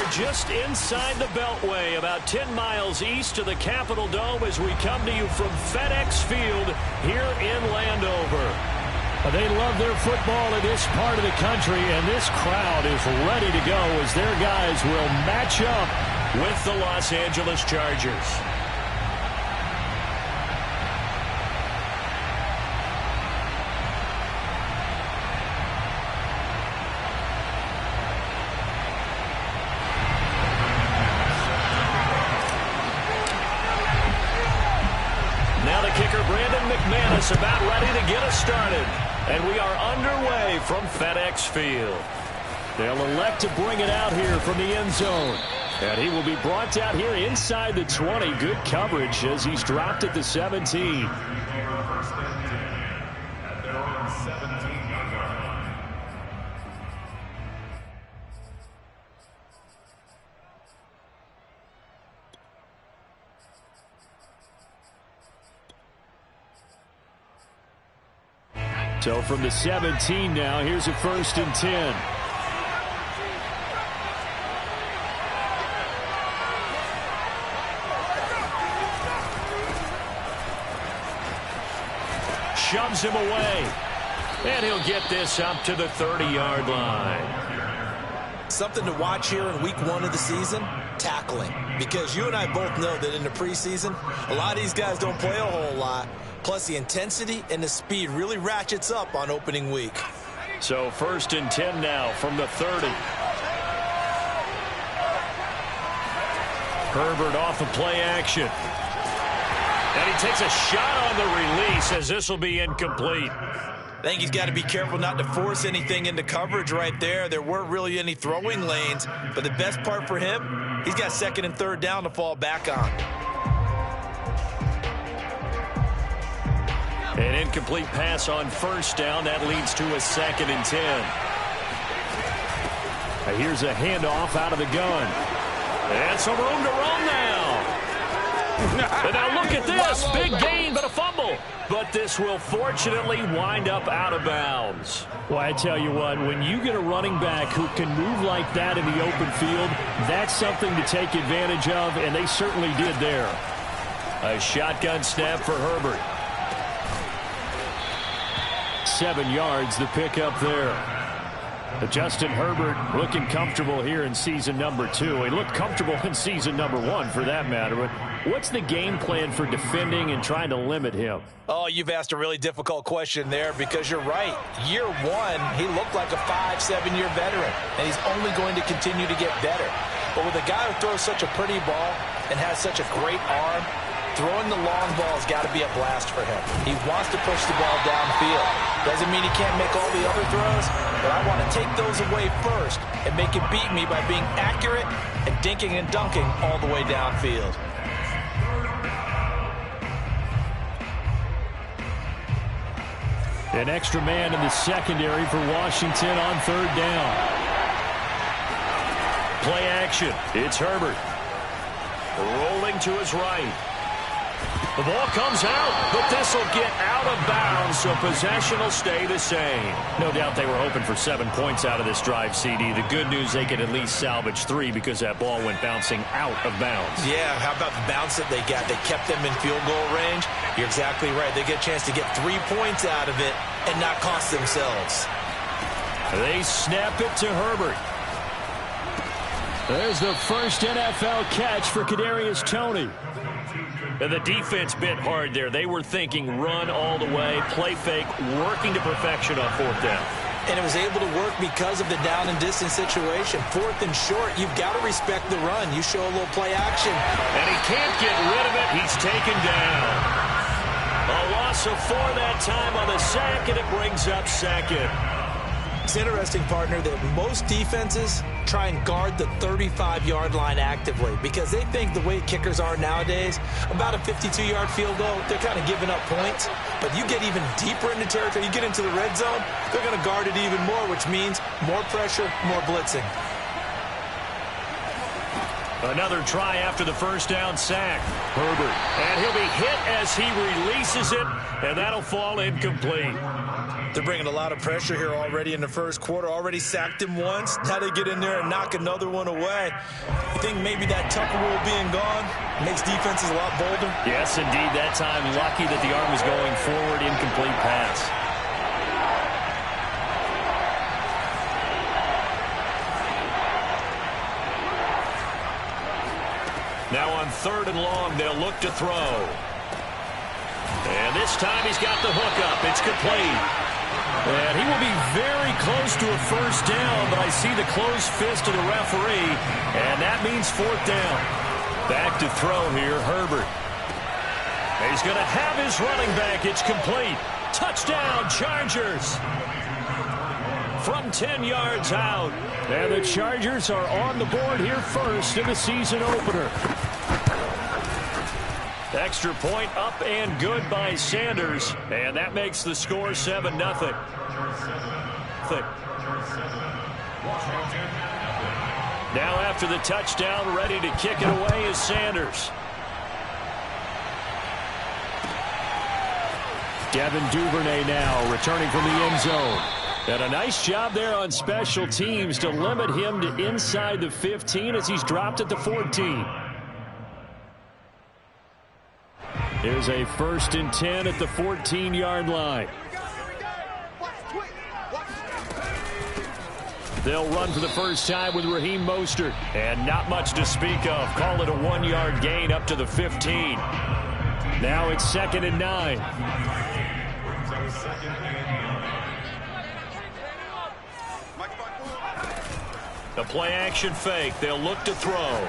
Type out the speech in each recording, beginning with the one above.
We're just inside the Beltway, about 10 miles east of the Capitol Dome as we come to you from FedEx Field here in Landover. They love their football in this part of the country, and this crowd is ready to go as their guys will match up with the Los Angeles Chargers. McManus about ready to get us started. And we are underway from FedEx Field. They'll elect to bring it out here from the end zone. And he will be brought out here inside the 20. Good coverage as he's dropped at the 17. So from the 17 now, here's a 1st and 10. Shoves him away. And he'll get this up to the 30-yard line. Something to watch here in week 1 of the season, tackling. Because you and I both know that in the preseason, a lot of these guys don't play a whole lot. Plus, the intensity and the speed really ratchets up on opening week. So 1st and 10 now from the 30. Herbert off of play action. And he takes a shot on the release as this will be incomplete. I think he's got to be careful not to force anything into coverage right there. There weren't really any throwing lanes. But the best part for him, he's got 2nd and 3rd down to fall back on. An incomplete pass on 1st down. That leads to a 2nd and 10. Here's a handoff out of the gun. And some room to run now. And now look at this. Big gain, but a fumble. But this will fortunately wind up out of bounds. Well, I tell you what, when you get a running back who can move like that in the open field, that's something to take advantage of, and they certainly did there. A shotgun snap for Herbert. 7 yards, the pickup there. Justin Herbert looking comfortable here in season number 2. He looked comfortable in season number 1 for that matter. But what's the game plan for defending and trying to limit him? Oh, you've asked a really difficult question there because you're right. Year 1, he looked like a 5-7-year veteran, and he's only going to continue to get better. But with a guy who throws such a pretty ball and has such a great arm, throwing the long ball has got to be a blast for him. He wants to push the ball downfield. Doesn't mean he can't make all the other throws, but I want to take those away first and make it beat me by being accurate and dinking and dunking all the way downfield. An extra man in the secondary for Washington on 3rd down. Play action. It's Herbert. Rolling to his right. The ball comes out, but this will get out of bounds, so possession will stay the same. No doubt they were hoping for 7 points out of this drive, CD. The good news, they could at least salvage 3 because that ball went bouncing out of bounds. Yeah, how about the bounce that they got? They kept them in field goal range. You're exactly right. They get a chance to get 3 points out of it and not cost themselves. They snap it to Herbert. There's the first NFL catch for Kadarius Toney. And the defense bit hard there. They were thinking run all the way, play fake, working to perfection on 4th down. And it was able to work because of the down and distance situation. 4th and short, you've got to respect the run. You show a little play action. And he can't get rid of it. He's taken down. A loss of 4 that time on the sack, and it brings up 2nd. It's interesting, partner, that most defenses try and guard the 35-yard line actively because they think the way kickers are nowadays, about a 52-yard field goal, they're kind of giving up points. But you get even deeper into territory, you get into the red zone, they're going to guard it even more, which means more pressure, more blitzing. Another try after the 1st down sack. Herbert. And he'll be hit as he releases it, and that'll fall incomplete. They're bringing a lot of pressure here already in the first quarter. Already sacked him once. Now they get in there and knock another one away. You think maybe that Tucker rule being gone makes defenses a lot bolder? Yes, indeed. That time, lucky that the arm was going forward. Incomplete pass. Now on 3rd and long, they'll look to throw. And this time he's got the hook up. It's complete. And he will be very close to a first down, but I see the closed fist of the referee, and that means 4th down. Back to throw here, Herbert. He's going to have his running back. It's complete. Touchdown, Chargers. From 10 yards out. And the Chargers are on the board here first in the season opener. Extra point up and good by Sanders. And that makes the score 7-0. Now after the touchdown, ready to kick it away is Sanders. Devin Duvernay now returning from the end zone. And a nice job there on special teams to limit him to inside the 15 as he's dropped at the 14. Here's a 1st and 10 at the 14-yard line. They'll run for the first time with Raheem Mostert. And not much to speak of. Call it a 1-yard gain up to the 15. Now it's 2nd and 9. The play-action fake. They'll look to throw.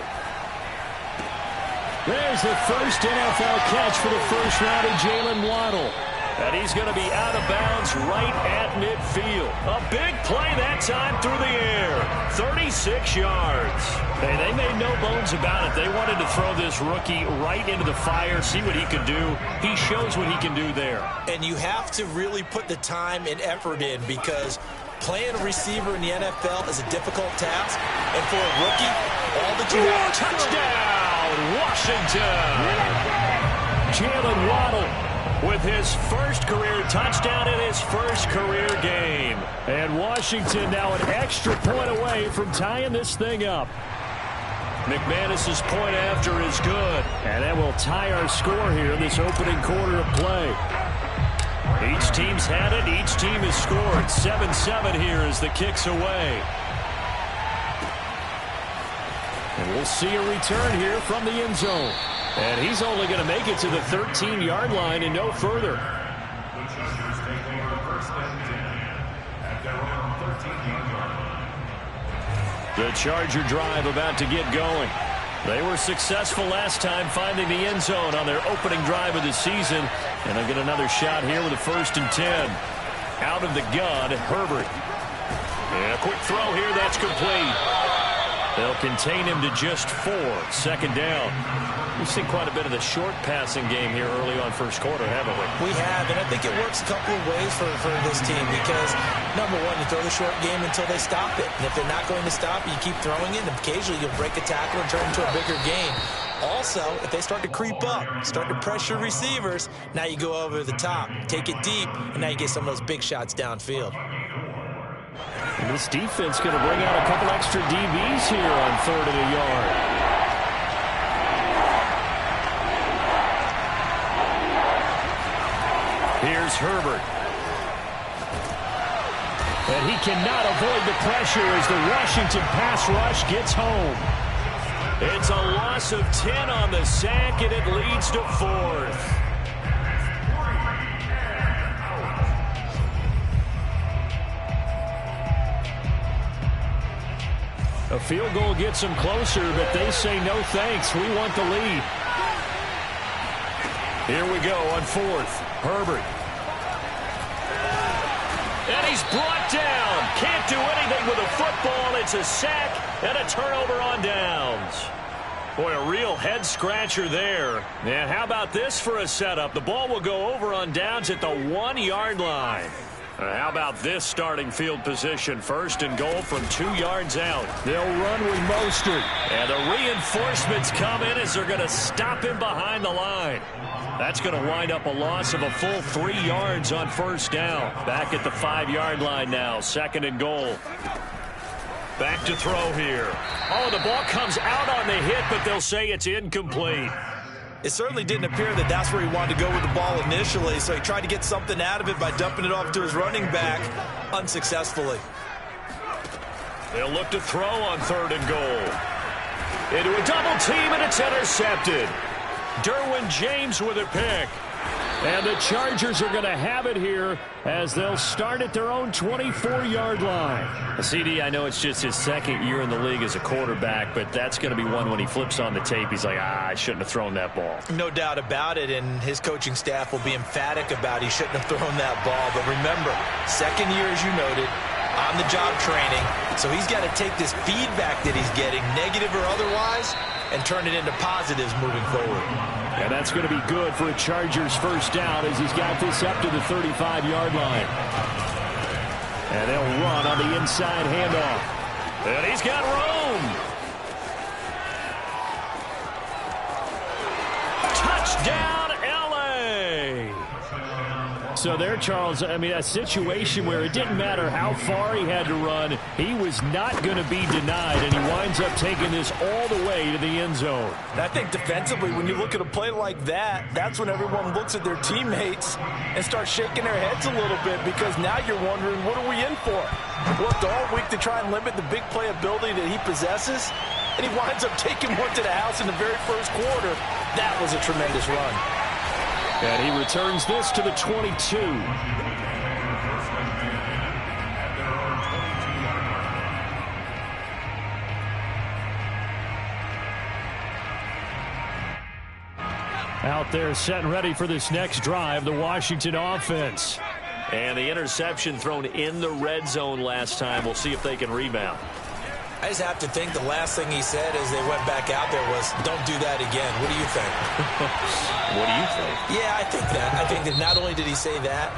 There's the first NFL catch for the first rounder, Jalen Waddle. And he's going to be out of bounds right at midfield. A big play that time through the air. 36 yards. Hey, they made no bones about it. They wanted to throw this rookie right into the fire, see what he could do. He shows what he can do there. And you have to really put the time and effort in because playing a receiver in the NFL is a difficult task. And for a rookie, all that you have to touchdown, Washington. Jalen Waddle with his first career touchdown in his first career game. And Washington now an extra point away from tying this thing up. McManus's point after is good. And that will tie our score here in this opening quarter of play. Each team's had it. Each team has scored. 7-7 here as the kick's away. And we'll see a return here from the end zone. And he's only going to make it to the 13-yard line and no further. The Charger drive about to get going. They were successful last time finding the end zone on their opening drive of the season. And they'll get another shot here with a 1st and 10. Out of the gun, Herbert. And a quick throw here, that's complete. They'll contain him to just 4. 2nd down. We've seen quite a bit of the short passing game here early on first quarter, haven't we? We have, and I think it works a couple of ways for this team because, number one, you throw the short game until they stop it. And if they're not going to stop it, you keep throwing it, and occasionally you'll break a tackle and turn into a bigger game. Also, if they start to creep up, start to pressure receivers, now you go over the top, take it deep, and now you get some of those big shots downfield. And this defense going to bring out a couple extra DBs here on 3rd and a yard. Here's Herbert. And he cannot avoid the pressure as the Washington pass rush gets home. It's a loss of 10 on the sack, and it leads to 4th. A field goal gets them closer, but they say no thanks. We want the lead. Here we go on 4th. Herbert. And he's brought down. Can't do anything with a football. It's a sack and a turnover on downs. Boy, a real head-scratcher there. And how about this for a setup? The ball will go over on downs at the 1-yard line. How about this starting field position? First and goal from 2 yards out. They'll run with Mostert. And the reinforcements come in as they're going to stop him behind the line. That's going to wind up a loss of a full 3 yards on first down. Back at the 5-yard line now. Second and goal. Back to throw here. Oh, the ball comes out on the hit, but they'll say it's incomplete. It certainly didn't appear that that's where he wanted to go with the ball initially, so he tried to get something out of it by dumping it off to his running back unsuccessfully. They'll look to throw on third and goal. Into a double team, and it's intercepted. Derwin James with a pick. And the Chargers are going to have it here as they'll start at their own 24-yard line. CD, I know it's just his second year in the league as a quarterback, but that's going to be one when he flips on the tape. He's like, I shouldn't have thrown that ball. No doubt about it, and his coaching staff will be emphatic about he shouldn't have thrown that ball. But remember, second year, as you noted, on-the-job training. So he's got to take this feedback that he's getting, negative or otherwise, and turn it into positives moving forward. And that's going to be good for a Chargers first down as he's got this up to the 35-yard line. And they'll run on the inside handoff. And he's got room. Touchdown, L.A. So there, Charles, I mean, a situation where it didn't matter how far he had to run, he was not going to be denied, and he winds up taking this all the way to the end zone. And I think defensively, when you look at a play like that, that's when everyone looks at their teammates and starts shaking their heads a little bit, because now you're wondering, what are we in for? Worked all week to try and limit the big play ability that he possesses, and he winds up taking one to the house in the very first quarter. That was a tremendous run. And he returns this to the 22. Out there set and ready for this next drive, the Washington offense. And the interception thrown in the red zone last time. We'll see if they can rebound. I just have to think the last thing he said as they went back out there was, don't do that again. What do you think? What do you think? Yeah, I think that. I think that not only did he say that,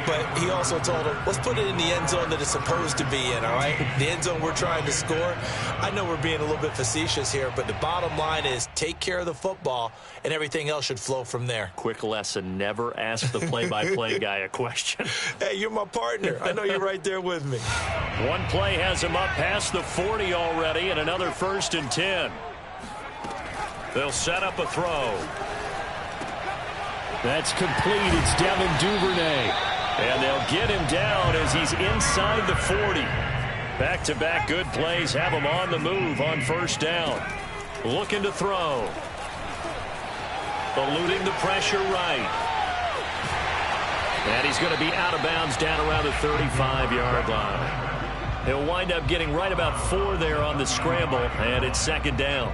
but he also told him, let's put it in the end zone that it's supposed to be in, all right? The end zone we're trying to score. I know we're being a little bit facetious here, but the bottom line is take care of the football, and everything else should flow from there. Quick lesson, never ask the play-by-play guy a question. Hey, you're my partner. I know you're right there with me. One play has him up past the 40 already, and another 1st and 10. They'll set up a throw. That's complete. It's Devin Duvernay. And they'll get him down as he's inside the 40. Back-to-back good plays have him on the move on first down. Looking to throw. Eluding the pressure right. And he's going to be out of bounds down around the 35-yard line. He'll wind up getting right about 4 there on the scramble, and it's second down.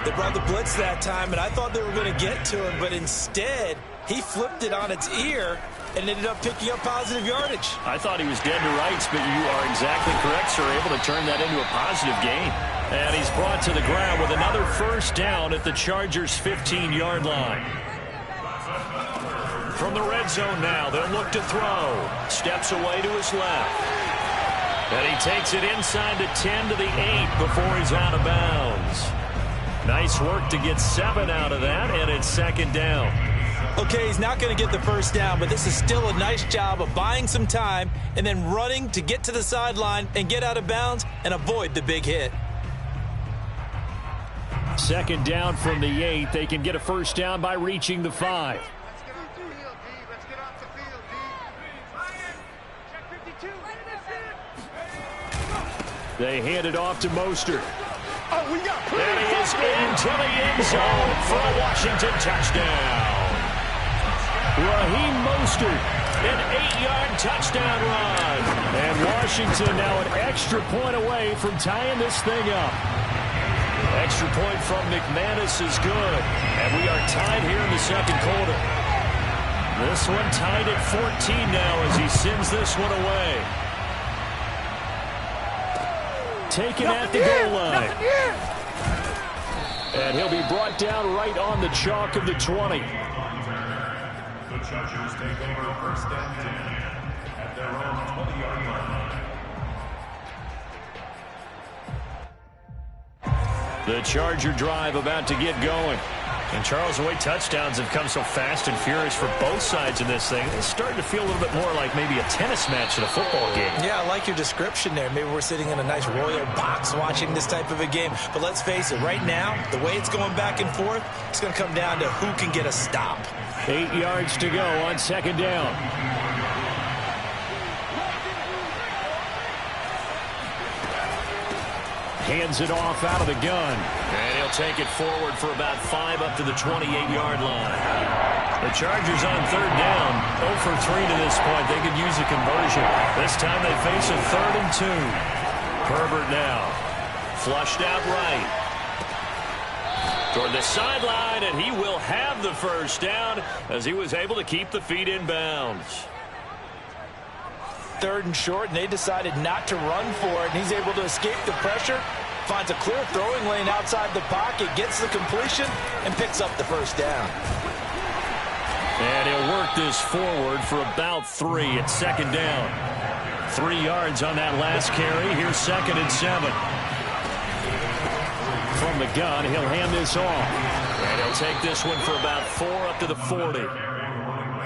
They brought the blitz that time, and I thought they were going to get to him, but instead he flipped it on its ear and ended up picking up positive yardage. I thought he was dead to rights, but you are exactly correct, sir. Able to turn that into a positive gain. And he's brought to the ground with another first down at the Chargers' 15-yard line. From the red zone now, they'll look to throw. Steps away to his left. And he takes it inside the 10 to the 8 before he's out of bounds. Nice work to get 7 out of that, and it's second down. Okay, he's not going to get the first down, but this is still a nice job of buying some time and then running to get to the sideline and get out of bounds and avoid the big hit. Second down from the 8. They can get a first down by reaching the 5. They hand it off to Mostert. And he is into the end zone for a Washington touchdown. Raheem Mostert, an 8-yard touchdown run. And Washington now an extra point away from tying this thing up. Extra point from McManus is good. And we are tied here in the second quarter. This one tied at 14 now as he sends this one away. Taken at the goal line. And he'll be brought down right on the chalk of the 20. The Chargers take over first and 10 at The Charger drive about to get going. And, Charles, the way touchdowns have come so fast and furious for both sides of this thing, it's starting to feel a little bit more like maybe a tennis match at a football game. Yeah, I like your description there. Maybe we're sitting in a nice royal box watching this type of a game. But let's face it, right now, the way it's going back and forth, it's going to come down to who can get a stop. 8 yards to go on second down. Hands it off out of the gun. And he'll take it forward for about 5 up to the 28-yard line. The Chargers on third down. 0 for 3 to this point. They could use a conversion. This time they face a 3rd and 2. Herbert now. Flushed out right. Toward the sideline, and he will have the first down as he was able to keep the feet in bounds. 3rd and short, and they decided not to run for it, and he's able to escape the pressure, finds a clear throwing lane outside the pocket, gets the completion, and picks up the first down. And he'll work this forward for about 3 at second down. 3 yards on that last carry. Here's 2nd and 7. From the gun, he'll hand this off. And he'll take this one for about 4 up to the 40.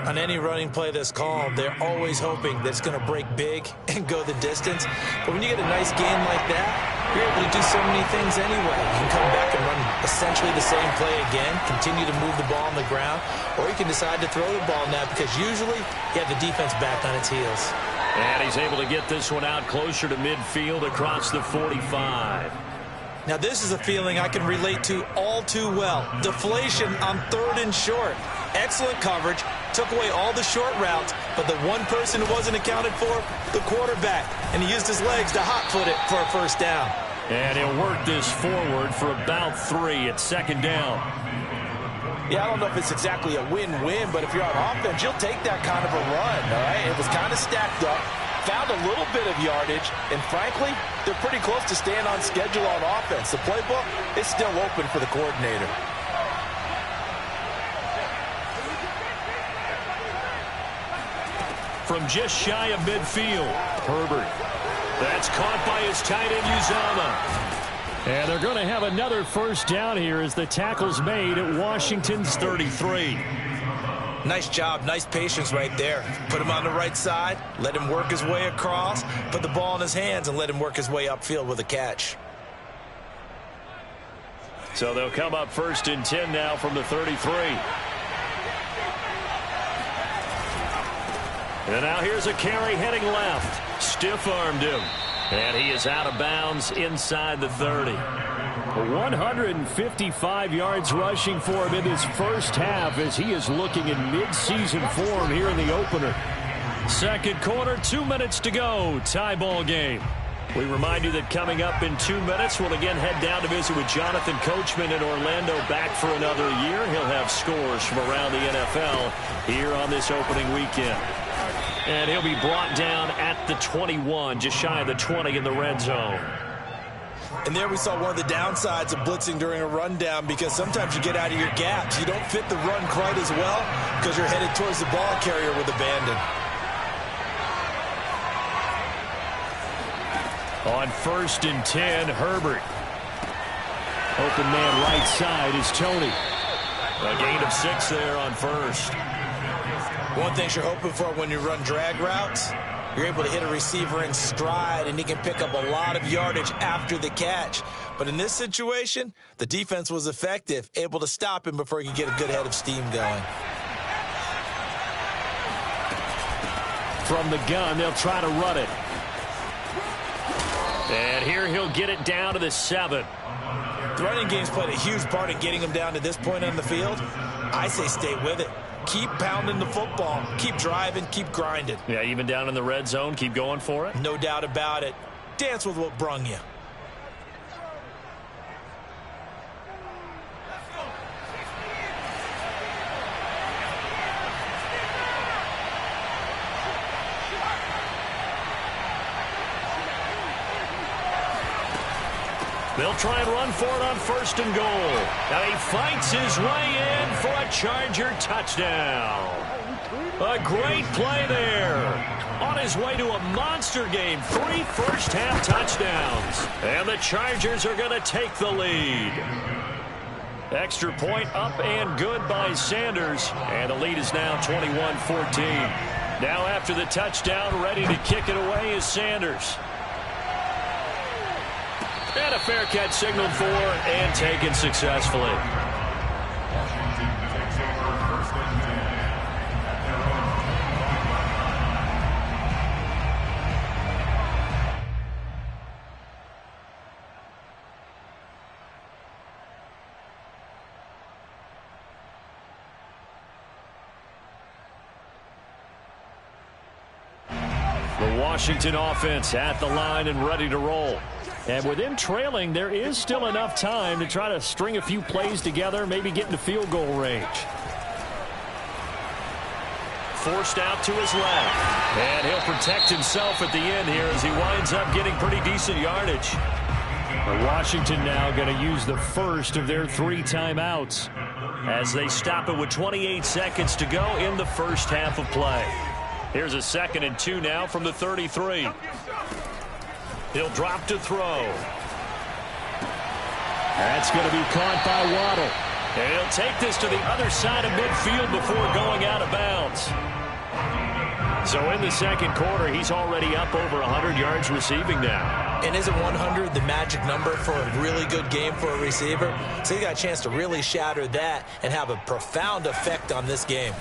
On any running play that's called, they're always hoping that it's going to break big and go the distance. But when you get a nice gain like that, you're able to do so many things anyway. You can come back and run essentially the same play again, continue to move the ball on the ground, or you can decide to throw the ball now because usually you have the defense back on its heels. And he's able to get this one out closer to midfield across the 45. Now, this is a feeling I can relate to all too well. Deflation on 3rd and short. Excellent coverage, took away all the short routes, but the one person who wasn't accounted for, the quarterback, and he used his legs to hot-foot it for a first down. And he'll work this forward for about 3 at second down. Yeah, I don't know if it's exactly a win-win, but if you're on offense, you'll take that kind of a run, all right? It was kind of stacked up, found a little bit of yardage, and frankly, they're pretty close to staying on schedule on offense. The playbook is still open for the coordinator. From just shy of midfield, Herbert. That's caught by his tight end, Uzomah. And they're going to have another first down here as the tackle's made at Washington's 33. Nice job, nice patience right there. Put him on the right side, let him work his way across, put the ball in his hands, and let him work his way upfield with a catch. So they'll come up 1st and 10 now from the 33. And now here's a carry heading left. Stiff-armed him. And he is out of bounds inside the 30. 155 yards rushing for him in this first half as he is looking in mid-season form here in the opener. Second quarter, 2 minutes to go. Tie ball game. We remind you that coming up in 2 minutes, we'll again head down to visit with Jonathan Coachman in Orlando, back for another year. He'll have scores from around the NFL here on this opening weekend. And he'll be brought down at the 21, just shy of the 20 in the red zone. And there we saw one of the downsides of blitzing during a rundown, because sometimes you get out of your gaps. You don't fit the run quite as well because you're headed towards the ball carrier with abandon. On 1st and 10, Herbert. Open man right side is Tony. A gain of 6 there on 1st. One thing you're hoping for when you run drag routes, you're able to hit a receiver in stride, and he can pick up a lot of yardage after the catch. But in this situation, the defense was effective, able to stop him before he could get a good head of steam going. From the gun, they'll try to run it. And here he'll get it down to the 7. The running game's played a huge part in getting him down to this point on the field. I say stay with it. Keep pounding the football. Keep driving. Keep grinding. Yeah, even down in the red zone, keep going for it. No doubt about it. Dance with what brung you. They'll try and run for it on 1st and goal. Now he fights his way in for a Charger touchdown. A great play there. On his way to a monster game. 3 first-half touchdowns. And the Chargers are going to take the lead. Extra point up and good by Sanders. And the lead is now 21-14. Now after the touchdown, ready to kick it away is Sanders. And a fair catch signaled for and taken successfully. The Washington offense at the line and ready to roll. And with them trailing, there is still enough time to try to string a few plays together, maybe get into field goal range. Forced out to his left. And he'll protect himself at the end here as he winds up getting pretty decent yardage. Washington now going to use the first of their 3 timeouts as they stop it with 28 seconds to go in the first half of play. Here's a 2nd and 2 now from the 33. He'll drop to throw. That's going to be caught by Waddle. And he'll take this to the other side of midfield before going out of bounds. So in the second quarter, he's already up over 100 yards receiving now. And isn't 100 the magic number for a really good game for a receiver? So he got a chance to really shatter that and have a profound effect on this game.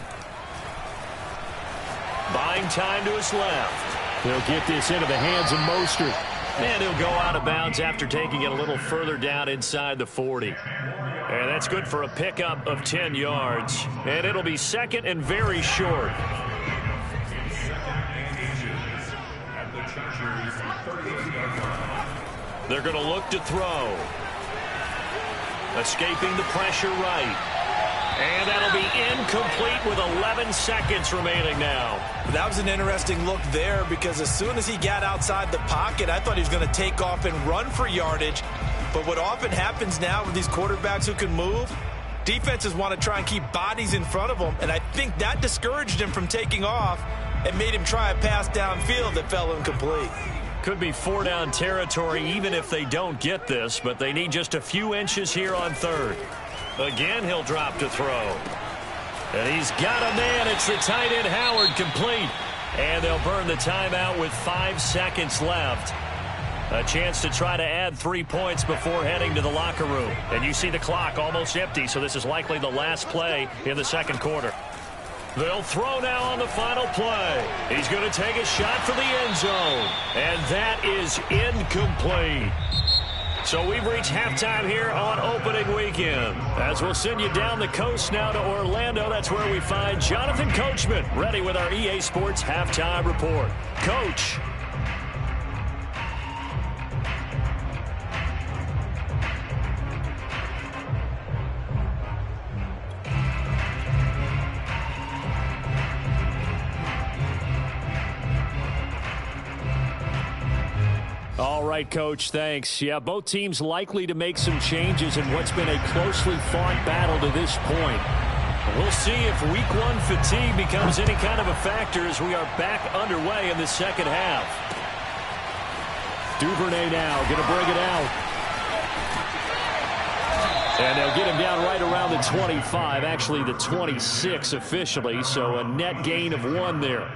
Buying time to his left. They'll get this into the hands of Mostert. And he'll go out of bounds after taking it a little further down inside the 40. And that's good for a pickup of 10 yards. And it'll be 2nd and very short. They're going to look to throw. Escaping the pressure right. And that'll be incomplete with 11 seconds remaining now. That was an interesting look there because as soon as he got outside the pocket, I thought he was going to take off and run for yardage. But what often happens now with these quarterbacks who can move, defenses want to try and keep bodies in front of them. And I think that discouraged him from taking off and made him try a pass downfield that fell incomplete. Could be 4-down territory even if they don't get this, but they need just a few inches here on 3rd. Again, he'll drop to throw. And he's got a man. It's the tight end Howard complete. And they'll burn the timeout with 5 seconds left. A chance to try to add 3 points before heading to the locker room. And you see the clock almost empty, so this is likely the last play in the second quarter. They'll throw now on the final play. He's going to take a shot for the end zone. And that is incomplete. So we've reached halftime here on opening weekend. As we'll send you down the coast now to Orlando, that's where we find Jonathan Coachman ready with our EA Sports Halftime Report. Coach. All right, Coach, thanks. Yeah, both teams likely to make some changes in what's been a closely fought battle to this point. We'll see if Week 1 fatigue becomes any kind of a factor as we are back underway in the second half. Duvernay now going to bring it out. And they'll get him down right around the 25, actually the 26 officially, so a net gain of 1 there.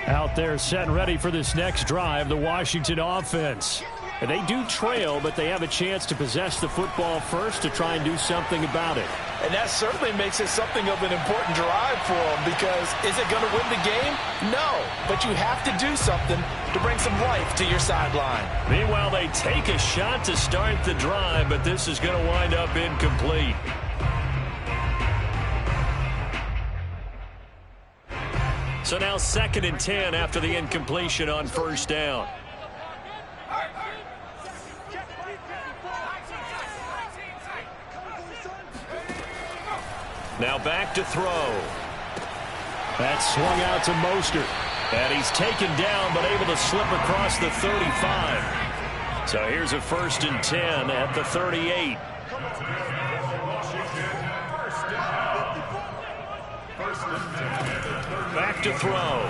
Out there set and ready for this next drive, the Washington offense. And they do trail, but they have a chance to possess the football first to try and do something about it. And that certainly makes it something of an important drive for them because is it going to win the game? No, but you have to do something to bring some life to your sideline. Meanwhile, they take a shot to start the drive, but this is going to wind up incomplete. So now 2nd and 10 after the incompletion on first down. Now back to throw. That's swung out to Mostert. And he's taken down but able to slip across the 35. So here's a 1st and 10 at the 38. Back to throw.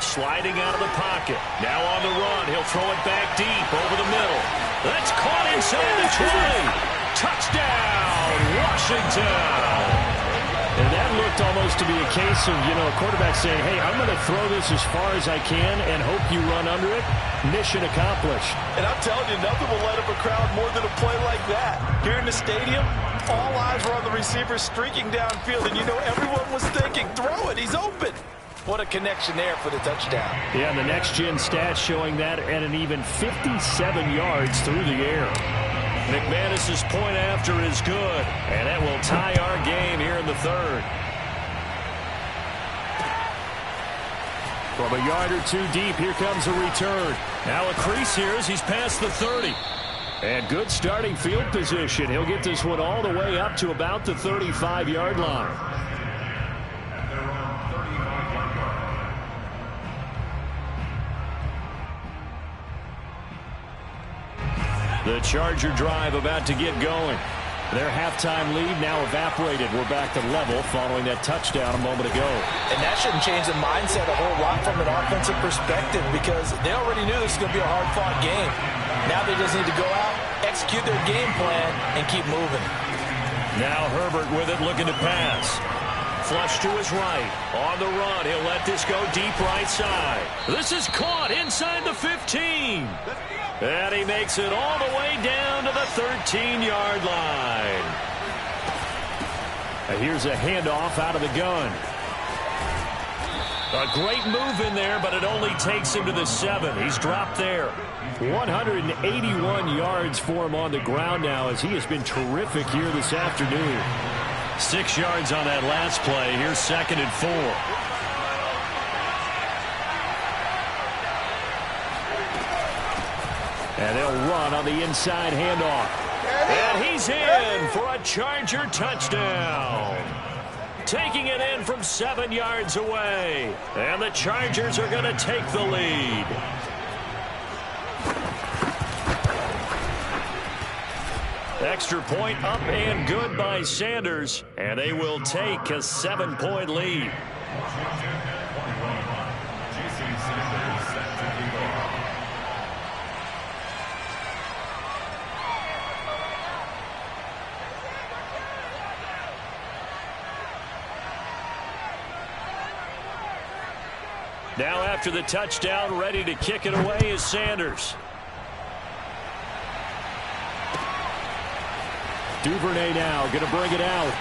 Sliding out of the pocket. Now on the run. He'll throw it back deep over the middle. That's caught inside the 20. Touchdown, Washington. And that looked almost to be a case of, a quarterback saying, hey, I'm going to throw this as far as I can and hope you run under it. Mission accomplished. And I'm telling you, nothing will light up a crowd more than a play like that. Here in the stadium, all eyes were on the receiver streaking downfield, and everyone was thinking, throw it, he's open. What a connection there for the touchdown. Yeah, and the next-gen stats showing that at an even 57 yards through the air. McManus's point after is good, and that will tie our game here in the 3rd. From a yard or two deep, here comes a return. Now a crease here as he's past the 30. And good starting field position. He'll get this one all the way up to about the 35-yard line. The Charger drive about to get going. Their halftime lead now evaporated. We're back to level following that touchdown a moment ago. And that shouldn't change the mindset a whole lot from an offensive perspective because they already knew this was going to be a hard-fought game. Now they just need to go out, execute their game plan, and keep moving. Now Herbert with it, looking to pass. Flush to his right. On the run, he'll let this go deep right side. This is caught inside the 15. And he makes it all the way down to the 13-yard line. And here's a handoff out of the gun. A great move in there, but it only takes him to the 7. He's dropped there. 181 yards for him on the ground now as he has been terrific here this afternoon. 6 yards on that last play. Here's 2nd and 4. And they'll run on the inside handoff. And he's in for a Charger touchdown. Taking it in from 7 yards away. And the Chargers are going to take the lead. Extra point up and good by Sanders. And they will take a 7-point lead. Now after the touchdown, ready to kick it away is Sanders. Duvernay now going to bring it out.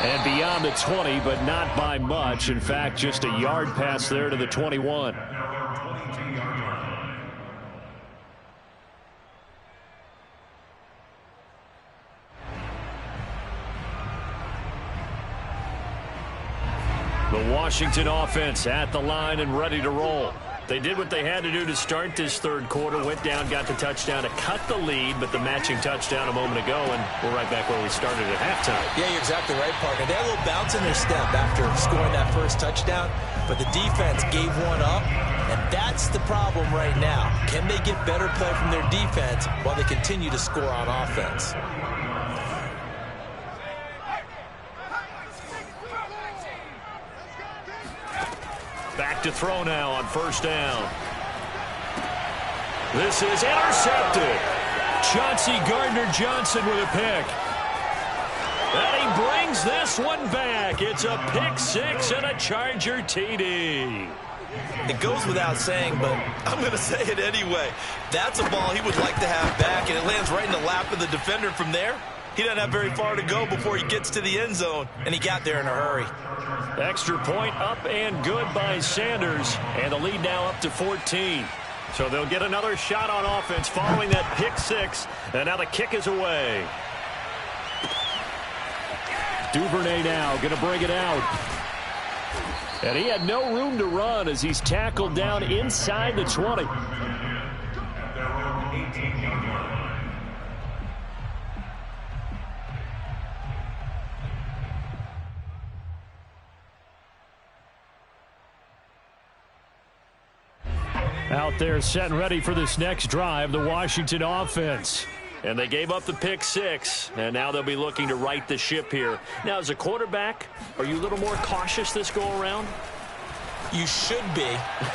And beyond the 20, but not by much. In fact, just a yard pass there to the 21. The Washington offense at the line and ready to roll. They did what they had to do to start this 3rd quarter. Went down, got the touchdown to cut the lead, but the matching touchdown a moment ago, and we're right back where we started at halftime. Yeah, you're exactly right, partner. They had a little bounce in their step after scoring that first touchdown, but the defense gave one up, and that's the problem right now. Can they get better play from their defense while they continue to score on offense? Back to throw now on 1st down. This is intercepted. Chauncey Gardner-Johnson with a pick. And he brings this one back. It's a pick 6 and a Charger TD. It goes without saying, but I'm going to say it anyway. That's a ball he would like to have back, and it lands right in the lap of the defender from there. He doesn't have very far to go before he gets to the end zone, and he got there in a hurry. Extra point up and good by Sanders, and the lead now up to 14. So they'll get another shot on offense following that pick 6, and now the kick is away. Duvernay now going to bring it out. And he had no room to run as he's tackled down inside the 20. Out there set and ready for this next drive, the Washington offense. And they gave up the pick 6, and now they'll be looking to right the ship here. Now, as a quarterback, are you a little more cautious this go-around? You should be,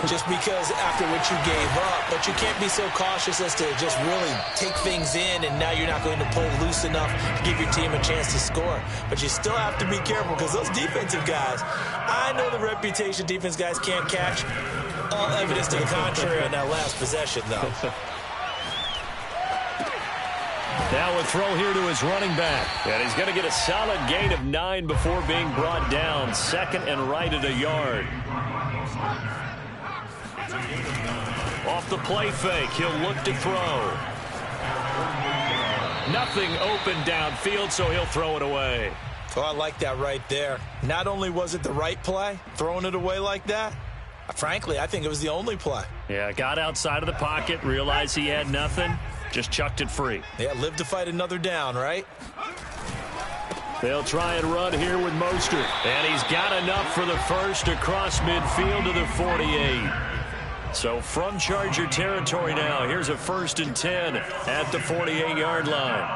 just because after what you gave up. But you can't be so cautious as to just really take things in, and now you're not going to play loose enough to give your team a chance to score. But you still have to be careful, because those defensive guys, I know the reputation defense guys can't catch. All evidence to the contrary on that last possession, though. Now a throw here to his running back. And he's going to get a solid gain of 9 before being brought down. Second and right at a yard. Off the play fake, he'll look to throw. Nothing open downfield, so he'll throw it away. Oh, I like that right there. Not only was it the right play, throwing it away like that, frankly, I think it was the only play. Yeah, got outside of the pocket, realized he had nothing. Just chucked it free. Yeah, live to fight another down, right? They'll try and run here with Mostert. And he's got enough for the first across midfield to the 48. So from Charger territory now, here's a 1st and 10 at the 48-yard line.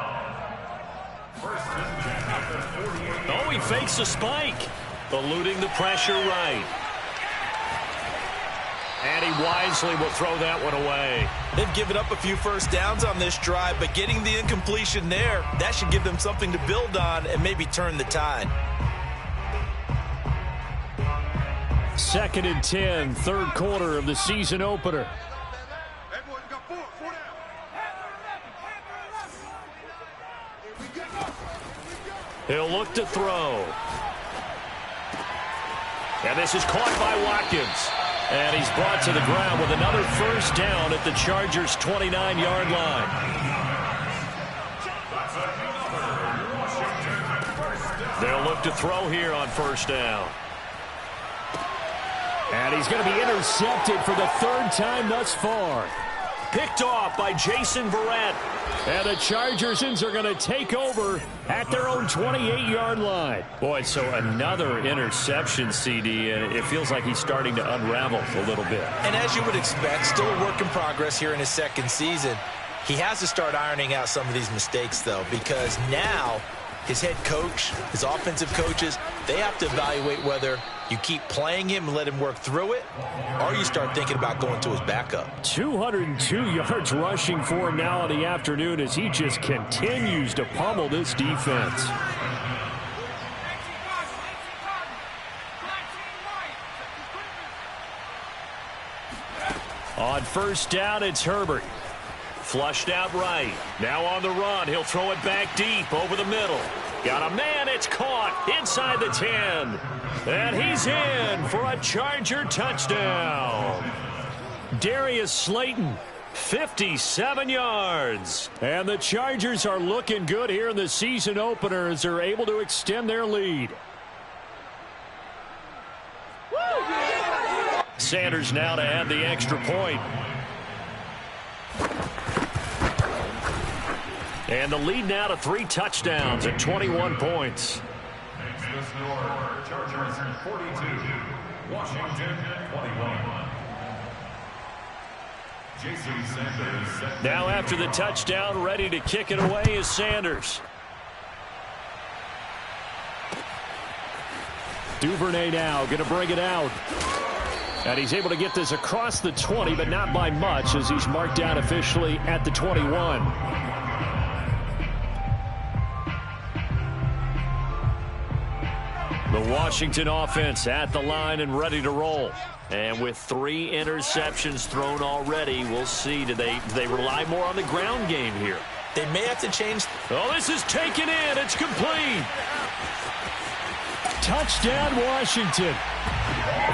Oh, he fakes a spike. Eluding the pressure right. And he wisely will throw that one away. They've given up a few first downs on this drive, but getting the incompletion there, that should give them something to build on and maybe turn the tide. 2nd and 10, third quarter of the season opener. He'll look to throw. And this is caught by Watkins. And he's brought to the ground with another first down at the Chargers' 29-yard line. They'll look to throw here on first down. And he's going to be intercepted for the 3rd time thus far. Picked off by Jason Verrett. And the Chargers are going to take over at their own 28-yard line. Boy, so another interception, CD, and it feels like he's starting to unravel a little bit. And as you would expect, still a work in progress here in his 2nd season. He has to start ironing out some of these mistakes, though, because now his head coach, his offensive coaches, they have to evaluate whether you keep playing him and let him work through it, or you start thinking about going to his backup. 202 yards rushing for him now in the afternoon as he just continues to pummel this defense. On first down, it's Herbert. Flushed out right. Now on the run. He'll throw it back deep over the middle. Got a man. It's caught inside the 10. And he's in for a Charger touchdown. Darius Slayton, 57 yards. And the Chargers are looking good here in the season opener as they're able to extend their lead. Sanders now to add the extra point. And the lead now to 3 touchdowns at 21 points. Makes the score Chargers 42, Washington 21. Jason Sanders. Now after the touchdown, ready to kick it away is Sanders. Duvernay now going to bring it out. And he's able to get this across the 20, but not by much as he's marked down officially at the 21. The Washington offense at the line and ready to roll. And with 3 interceptions thrown already, we'll see. Do they rely more on the ground game here? They may have to change. Oh, this is taken in. It's complete. Touchdown, Washington.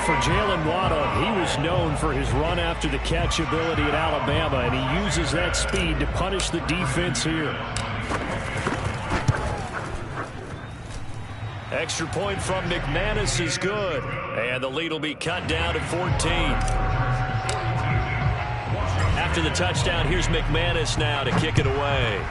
For Jalen Waddle, he was known for his run after the catch ability at Alabama, and he uses that speed to punish the defense here. Extra point from McManus is good. And the lead will be cut down to 14. After the touchdown, here's McManus now to kick it away.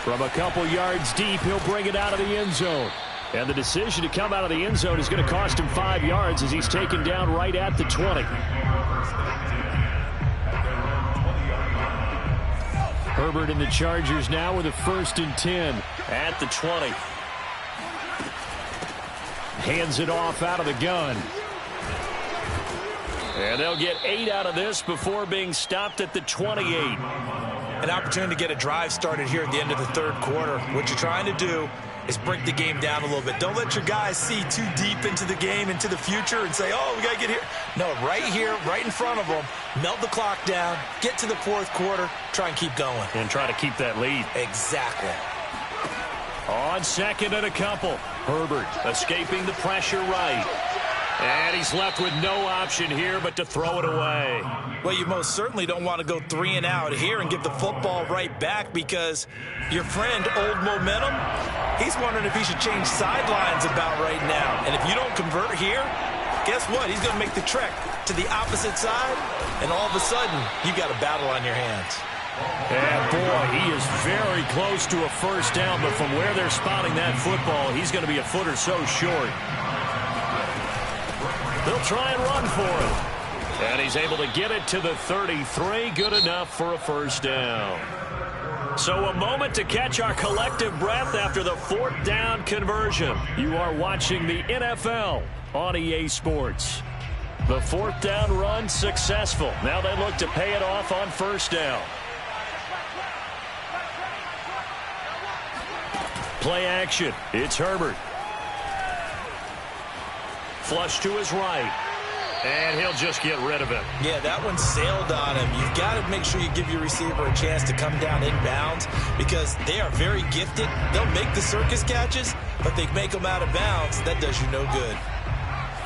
From a couple yards deep, he'll bring it out of the end zone. And the decision to come out of the end zone is going to cost him 5 yards as he's taken down right at the 20. Herbert and the Chargers now with a 1st and 10 at the 20. Hands it off out of the gun. And they'll get 8 out of this before being stopped at the 28. An opportunity to get a drive started here at the end of the 3rd quarter. What you're trying to do is break the game down a little bit. Don't let your guys see too deep into the game, into the future, and say, oh, we got to get here. No, right here, right in front of them, melt the clock down, get to the 4th quarter, try and keep going. And try to keep that lead. Exactly. On 2nd and a couple. Herbert escaping the pressure right. And he's left with no option here but to throw it away. Well, you most certainly don't want to go 3 and out here and give the football right back because your friend, Old Momentum, he's wondering if he should change sidelines about right now. And if you don't convert here, guess what? He's going to make the trek to the opposite side, and all of a sudden, you got a battle on your hands. And boy, he is very close to a 1st down, but from where they're spotting that football, he's going to be a foot or so short. They'll try and run for it. And he's able to get it to the 33. Good enough for a 1st down. So a moment to catch our collective breath after the 4th down conversion. You are watching the NFL on EA Sports. The 4th down run successful. Now they look to pay it off on 1st down. Play action. It's Herbert. Flush to his right. And he'll just get rid of it. Yeah, that one sailed on him. You've got to make sure you give your receiver a chance to come down inbounds because they are very gifted. They'll make the circus catches, but they make them out of bounds. That does you no good.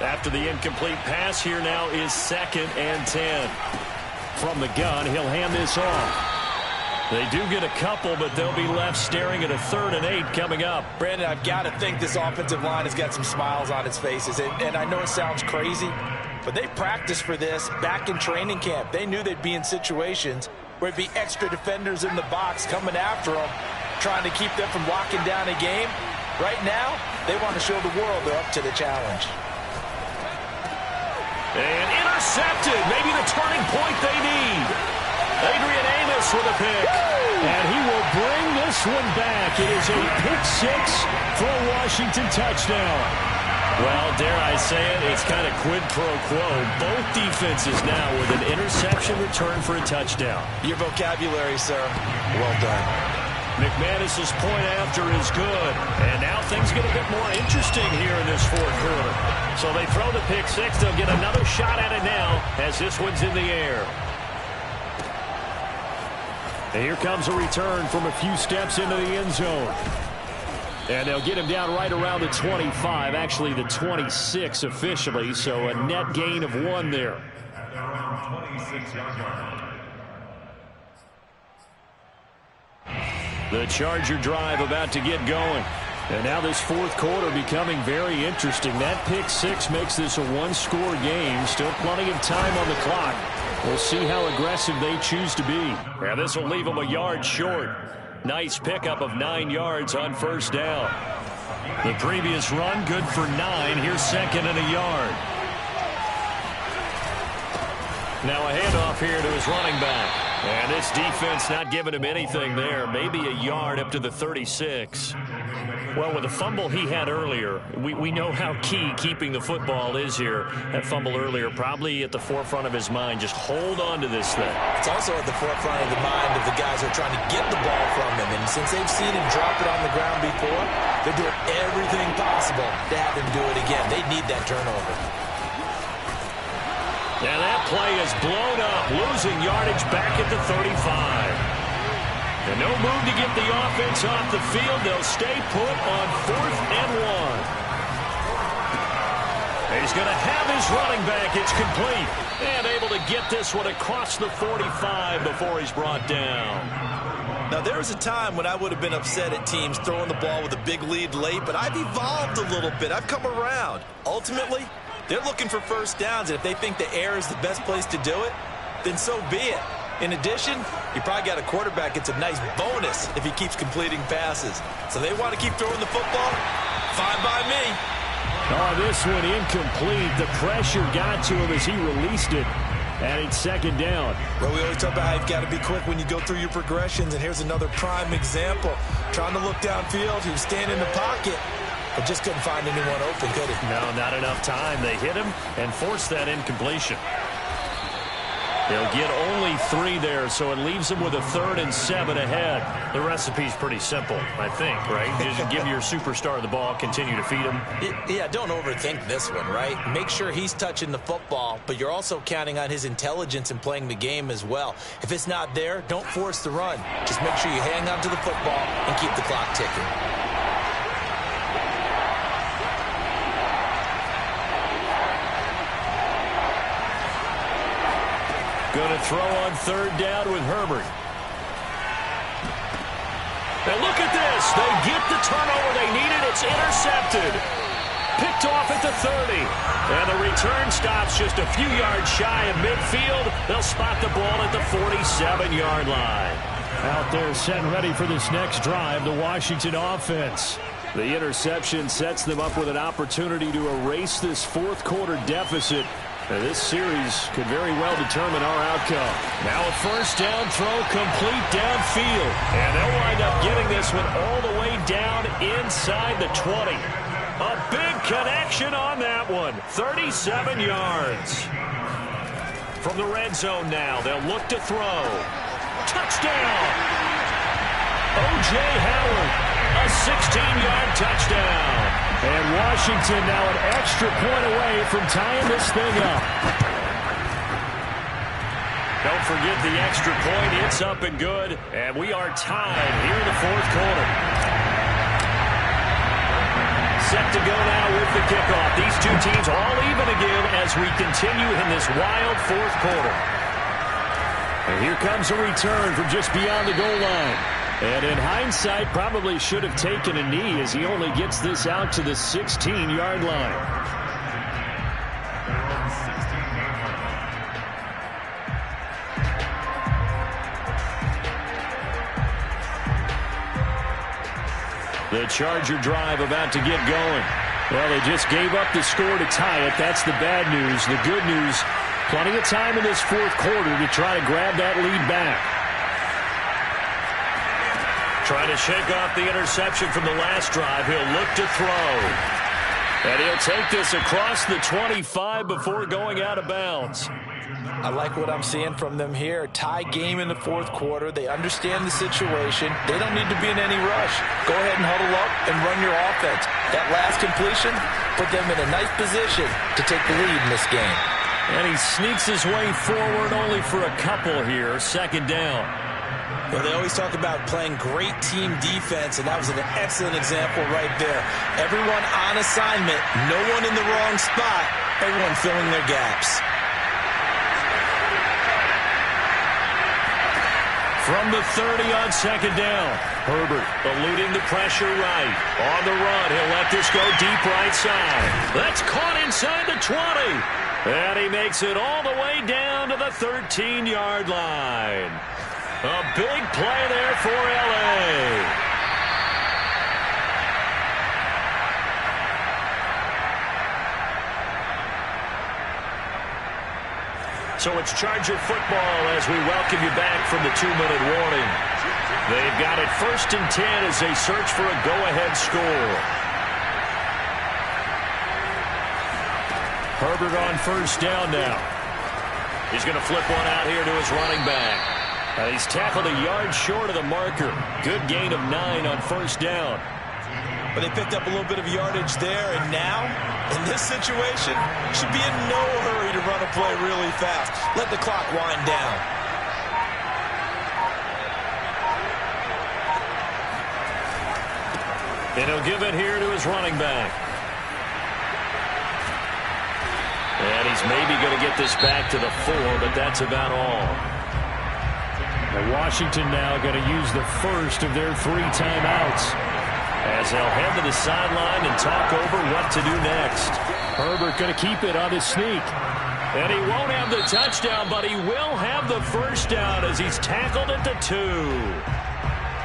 After the incomplete pass, here now is 2nd and 10. From the gun, he'll hand this off. They do get a couple, but they'll be left staring at a 3rd and 8 coming up. Brandon, I've got to think this offensive line has got some smiles on its faces. And I know it sounds crazy, but they practiced for this back in training camp. They knew they'd be in situations where it'd be extra defenders in the box coming after them, trying to keep them from locking down a game. Right now, they want to show the world they're up to the challenge. And intercepted. Maybe the turning point they need. Adrian Amos with a pick. And he will bring this one back. It is a pick 6 for a Washington touchdown. Well, dare I say it, it's kind of quid pro quo. Both defenses now with an interception return for a touchdown. Your vocabulary, sir. Well done. McManus's point after is good. And now things get a bit more interesting here in this 4th quarter. So they throw the pick 6. They'll get another shot at it now as this one's in the air. And here comes a return from a few steps into the end zone. And they'll get him down right around the 25, actually the 26 officially, so a net gain of 1 there. The Charger drive about to get going. And now this 4th quarter becoming very interesting. That pick 6 makes this a 1-score game. Still plenty of time on the clock. We'll see how aggressive they choose to be. And this will leave them a yard short. Nice pickup of 9 yards on 1st down. The previous run good for 9. Here's 2nd and a yard. Now a handoff here to his running back. And this defense not giving him anything there. Maybe a yard up to the 36. Well, with the fumble he had earlier, we know how key keeping the football is here. That fumble earlier probably at the forefront of his mind. Just hold on to this thing. It's also at the forefront of the mind of the guys who are trying to get the ball from him. And since they've seen him drop it on the ground before, they're doing everything possible to have him do it again. They need that turnover. And that play is blown up, losing yardage back at the 35. And no move to get the offense off the field. They'll stay put on 4th and 1. He's going to have his running back. It's complete. And able to get this one across the 45 before he's brought down. Now, there was a time when I would have been upset at teams throwing the ball with a big lead late, but I've evolved a little bit. I've come around. Ultimately, they're looking for 1st downs, and if they think the air is the best place to do it, then so be it. In addition, you probably got a quarterback. It's a nice bonus if he keeps completing passes. So they want to keep throwing the football. Fine by me. Oh, this one incomplete. The pressure got to him as he released it. And it's second down. Well, we always talk about how you've got to be quick when you go through your progressions, and here's another prime example. Trying to look downfield, he was standing in the pocket, but just couldn't find anyone open, could he? No, not enough time. They hit him and forced that incompletion. They'll get only 3 there, so it leaves them with a 3rd and 7 ahead. The recipe's pretty simple, I think, right? Just give your superstar the ball, continue to feed him. Yeah, don't overthink this one, right? Make sure he's touching the football, but you're also counting on his intelligence in playing the game as well. If it's not there, don't force the run. Just make sure you hang on to the football and keep the clock ticking. Going to throw on 3rd down with Herbert. And look at this. They get the turnover they needed. It's intercepted. Picked off at the 30. And the return stops just a few yards shy of midfield. They'll spot the ball at the 47-yard line. Out there set ready for this next drive, the Washington offense. The interception sets them up with an opportunity to erase this fourth quarter deficit. And this series could very well determine our outcome. Now a first down throw complete downfield. And they'll wind up getting this one all the way down inside the 20. A big connection on that one. 37 yards. From the red zone now, they'll look to throw. Touchdown! O.J. Howard, a 16-yard touchdown. And Washington now an extra point away from tying this thing up. Don't forget the extra point. It's up and good. And we are tied here in the fourth quarter. Set to go now with the kickoff. These two teams all even again as we continue in this wild fourth quarter. And here comes a return from just beyond the goal line. And in hindsight, probably should have taken a knee as he only gets this out to the 16-yard line. The Charger drive about to get going. Well, they just gave up the score to tie it. That's the bad news. The good news, plenty of time in this fourth quarter to try to grab that lead back. Trying to shake off the interception from the last drive. He'll look to throw. And he'll take this across the 25 before going out of bounds. I like what I'm seeing from them here. Tie game in the fourth quarter. They understand the situation. They don't need to be in any rush. Go ahead and huddle up and run your offense. That last completion put them in a nice position to take the lead in this game. And he sneaks his way forward only for a couple here. Second down. Well, they always talk about playing great team defense, and that was an excellent example right there. Everyone on assignment, no one in the wrong spot, everyone filling their gaps. From the 30 on second down, Herbert eluding the pressure right. On the run, he'll let this go deep right side. That's caught inside the 20. And he makes it all the way down to the 13-yard line. A big play there for L.A. So it's Charger football as we welcome you back from the 2-minute warning. They've got it 1st and 10 as they search for a go-ahead score. Herbert on first down now. He's going to flip one out here to his running back. He's tackled a yard short of the marker. Good gain of 9 on first down. But they picked up a little bit of yardage there, and now, in this situation, should be in no hurry to run a play really fast. Let the clock wind down. And he'll give it here to his running back. And he's maybe going to get this back to the 4, but that's about all. And Washington now going to use the first of their 3 timeouts as they'll head to the sideline and talk over what to do next. Herbert going to keep it on his sneak. And he won't have the touchdown, but he will have the first down as he's tackled at the 2.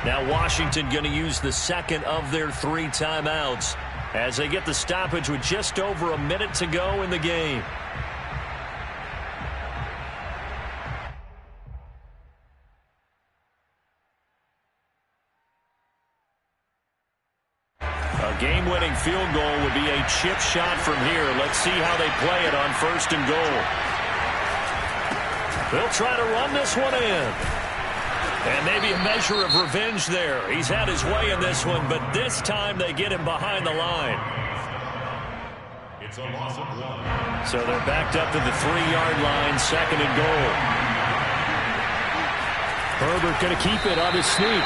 Now Washington going to use the second of their 3 timeouts as they get the stoppage with just over a minute to go in the game. A game-winning field goal would be a chip shot from here. Let's see how they play it on 1st and goal. They'll try to run this one in. And maybe a measure of revenge there. He's had his way in this one, but this time they get him behind the line. It's a loss of 1. So they're backed up to the 3-yard line, 2nd and goal. Herbert going to keep it on his sneak.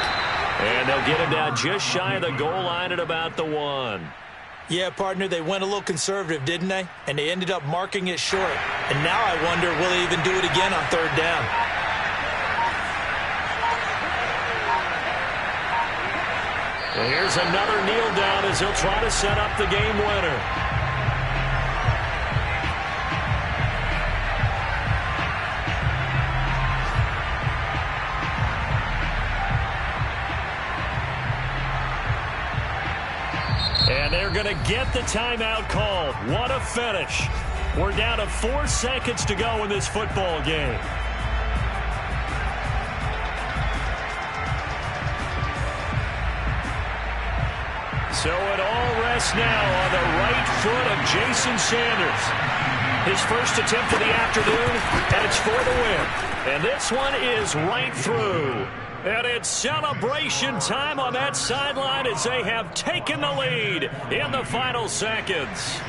And they'll get him down just shy of the goal line at about the 1. Yeah, partner, they went a little conservative, didn't they? And they ended up marking it short. And now I wonder, will they even do it again on 3rd down? And here's another kneel down as he'll try to set up the game winner. And they're going to get the timeout called. What a finish. We're down to 4 seconds to go in this football game. So it all rests now on the right foot of Jason Sanders. His first attempt of the afternoon, and it's for the win. And this one is right through. And it's celebration time on that sideline as they have taken the lead in the final seconds.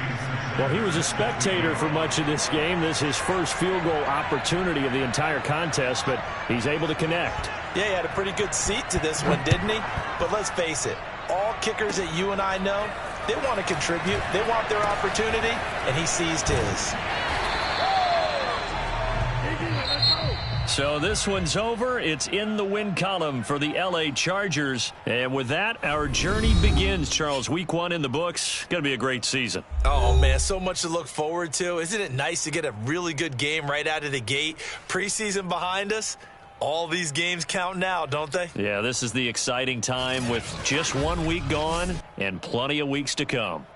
Well, he was a spectator for much of this game. This is his first field goal opportunity of the entire contest, but he's able to connect. Yeah, he had a pretty good seat to this one, didn't he? But let's face it, all kickers that you and I know, they want to contribute. They want their opportunity, and he seized his. So this one's over. It's in the win column for the L.A. Chargers. And with that, our journey begins, Charles. Week 1 in the books. Going to be a great season. Oh, man, so much to look forward to. Isn't it nice to get a really good game right out of the gate? Preseason behind us. All these games count now, don't they? Yeah, this is the exciting time with just 1 week gone and plenty of weeks to come.